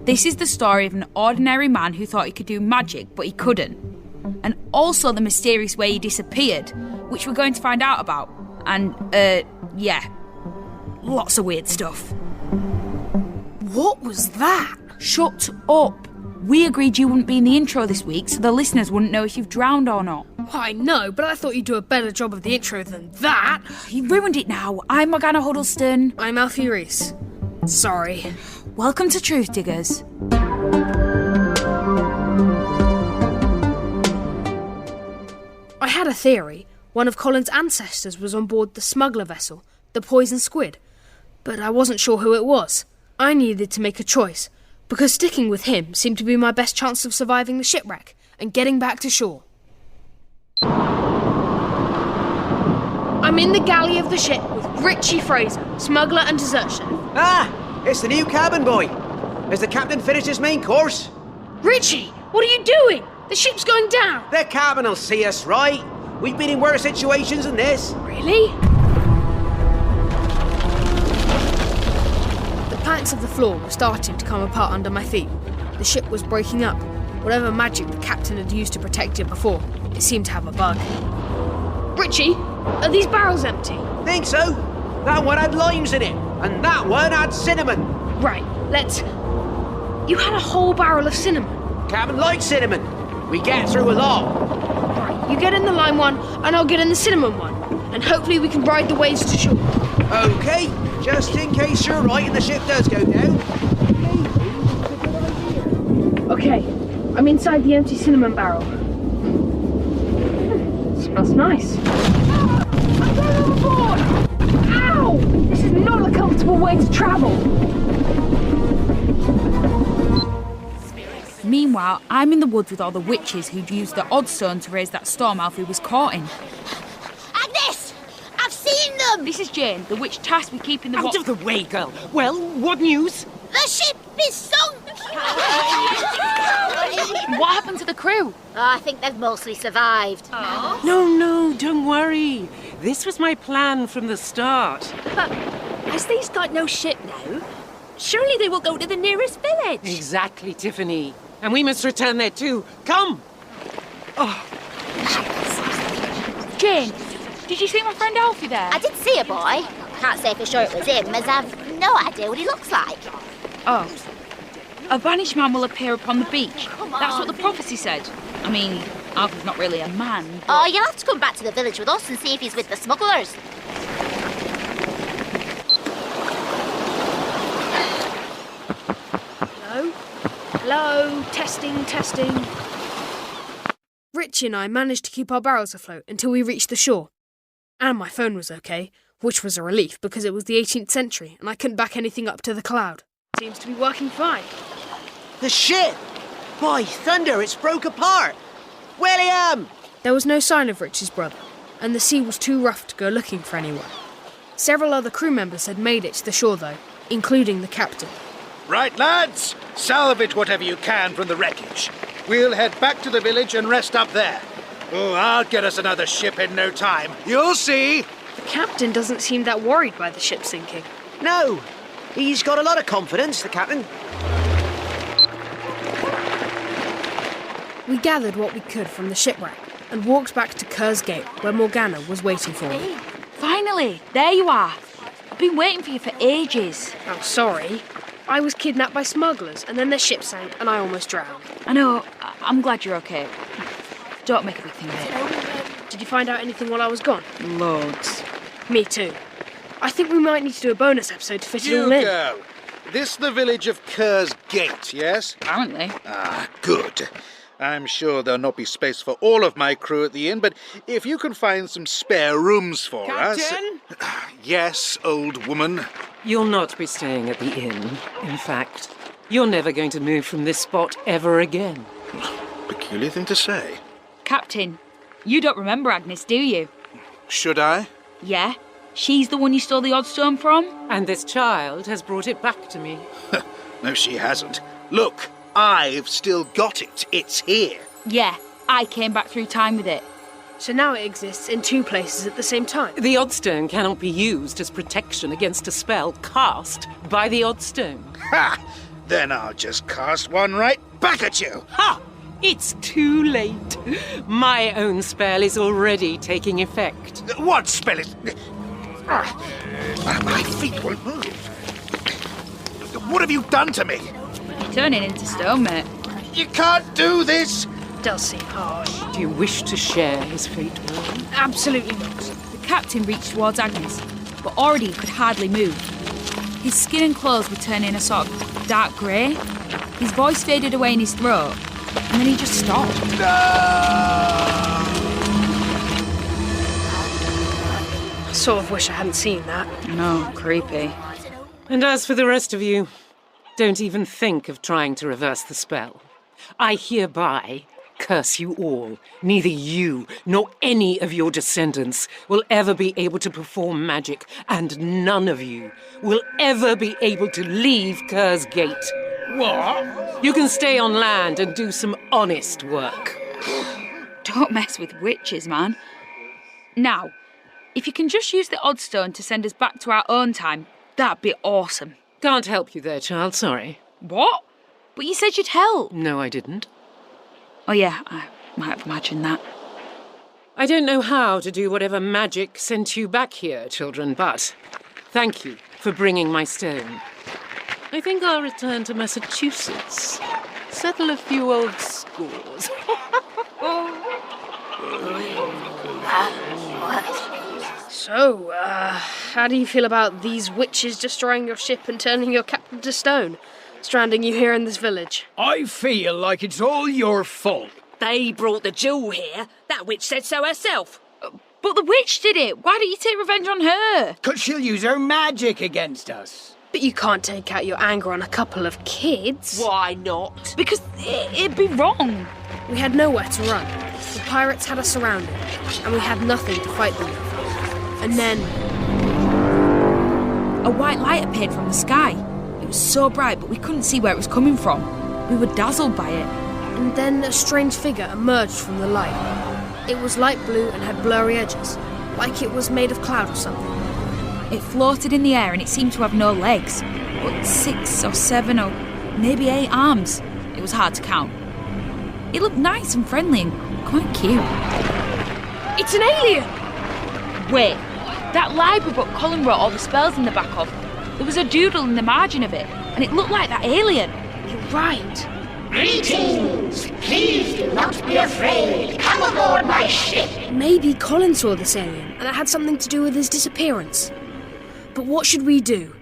This is the story of an ordinary man who thought he could do magic, but he couldn't. And also the mysterious way he disappeared, which we're going to find out about. And, yeah, lots of weird stuff. What was that? Shut up. We agreed you wouldn't be in the intro this week, so the listeners wouldn't know if you've drowned or not. I know, but I thought you'd do a better job of the intro than that. You ruined it now. I'm Morgana Huddleston. I'm Alfie Reese. Sorry. Welcome to Truthdiggers. I had a theory. One of Colin's ancestors was on board the smuggler vessel, the Poison Squid, but I wasn't sure who it was. I needed to make a choice, because sticking with him seemed to be my best chance of surviving the shipwreck and getting back to shore. I'm in the galley of the ship with Richie Fraser, smuggler and dessert chef. Ah, it's the new cabin boy. Has the captain finished his main course? Richie, what are you doing? The ship's going down. The cabin will see us, right? We've been in worse situations than this. Really? The planks of the floor were starting to come apart under my feet. The ship was breaking up. Whatever magic the captain had used to protect it before, it seemed to have a bug. Richie, are these barrels empty? Think so? That one had limes in it, and that one had cinnamon. Right, let's... You had a whole barrel of cinnamon. Cabin likes cinnamon. We get through a lot. Right, you get in the lime one, and I'll get in the cinnamon one. And hopefully we can ride the waves to shore. Okay, just in case you're right and the ship does go down. Okay, I'm inside the empty cinnamon barrel. Smells nice. I'm going overboard! Ow! This is not a comfortable way to travel. Meanwhile, I'm in the woods with all the witches who'd used the odd stone to raise that storm Alfie was caught in. Agnes! I've seen them! This is Jane, the witch tasked with keeping the... Out of the way, girl. Well, what news? The ship is sunk! What happened to the crew? I think they've mostly survived. No, don't worry. This was my plan from the start. But as they've got no ship now, surely they will go to the nearest village. Exactly, Tiffany. And we must return there too. Come! Jane, did you see my friend Alfie there? I did see a boy. Can't say for sure it was him, as I've no idea what he looks like. Oh. A banished man will appear upon the beach. Come That's on. what the prophecy said. I mean, Alfie's not really a man. But... Oh, you'll have to come back to the village with us and see if he's with the smugglers. Hello? Hello? Testing. Richie and I managed to keep our barrels afloat until we reached the shore. And my phone was okay, which was a relief because it was the 18th century and I couldn't back anything up to the cloud. Seems to be working fine. The ship! By thunder, it's broke apart! William! There was no sign of Richie's brother, and the sea was too rough to go looking for anyone. Several other crew members had made it to the shore though, including the captain. Right, lads, salvage whatever you can from the wreckage. We'll head back to the village and rest up there. Oh, I'll get us another ship in no time. You'll see. The captain doesn't seem that worried by the ship sinking. No, he's got a lot of confidence, the captain. We gathered what we could from the shipwreck and walked back to Kerr's Gate, where Morgana was waiting for me. Finally, there you are. I've been waiting for you for ages. Oh, sorry. I was kidnapped by smugglers, and then their ship sank, and I almost drowned. I know. I'm glad you're okay. Don't make a big thing of it. Did you find out anything while I was gone? Loads. Me too. I think we might need to do a bonus episode to fit it all You in. go. This the village of Kerr's Gate, yes? Apparently. Ah, good. I'm sure there'll not be space for all of my crew at the inn, but if you can find some spare rooms for us... Captain? Yes, old woman. You'll not be staying at the inn. In fact, you're never going to move from this spot ever again. Peculiar thing to say. Captain, you don't remember Agnes, do you? Should I? Yeah. She's the one you stole the odd stone from? And this child has brought it back to me. No, she hasn't. Look, I've still got it. It's here. Yeah, I came back through time with it. So now it exists in two places at the same time. The Oddstone cannot be used as protection against a spell cast by the Oddstone. Ha! Then I'll just cast one right back at you. Ha! It's too late. My own spell is already taking effect. What spell is... My feet won't move. What have you done to me? You're turning into stone, mate. You can't do this! Does seem harsh. Do you wish to share his fate with me? Absolutely not. The captain reached towards Agnes, but already he could hardly move. His skin and clothes were turning a sort of dark grey. His voice faded away in his throat, and then he just stopped. I sort of wish I hadn't seen that. No, creepy. And as for the rest of you, don't even think of trying to reverse the spell. I hereby curse you all. Neither you nor any of your descendants will ever be able to perform magic, and none of you will ever be able to leave Kerr's Gate. What? You can stay on land and do some honest work. Don't mess with witches, man. Now, if you can just use the Oddstone to send us back to our own time, that'd be awesome. Can't help you there, child, sorry. What? But you said you'd help. No, I didn't. Oh yeah, I might have imagined that. I don't know how to do whatever magic sent you back here, children, but thank you for bringing my stone. I think I'll return to Massachusetts, settle a few old scores. So, how do you feel about these witches destroying your ship and turning your captain to stone? Stranding you here in this village? I feel like it's all your fault. They brought the jewel here. That witch said so herself. But the witch did it. Why don't you take revenge on her? 'Cause she'll use her magic against us. But you can't take out your anger on a couple of kids. Why not? Because it'd be wrong. We had nowhere to run. The pirates had us surrounded, and we had nothing to fight them with. And then... A white light appeared from the sky. It was so bright, but we couldn't see where it was coming from. We were dazzled by it. And then a strange figure emerged from the light. It was light blue and had blurry edges, like it was made of cloud or something. It floated in the air and it seemed to have no legs, but 6 or 7 or maybe 8 arms. It was hard to count. It looked nice and friendly and quite cute. It's an alien! Wait, that library book Colin wrote all the spells in the back of. There was a doodle in the margin of it, and it looked like that alien. You're right. Greetings! Please do not be afraid. Come aboard my ship. Maybe Colin saw this alien, and it had something to do with his disappearance. But what should we do?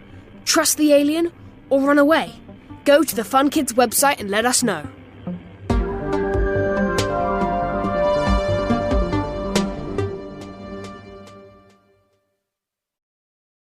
Trust the alien, or run away? Go to the Fun Kids website and let us know.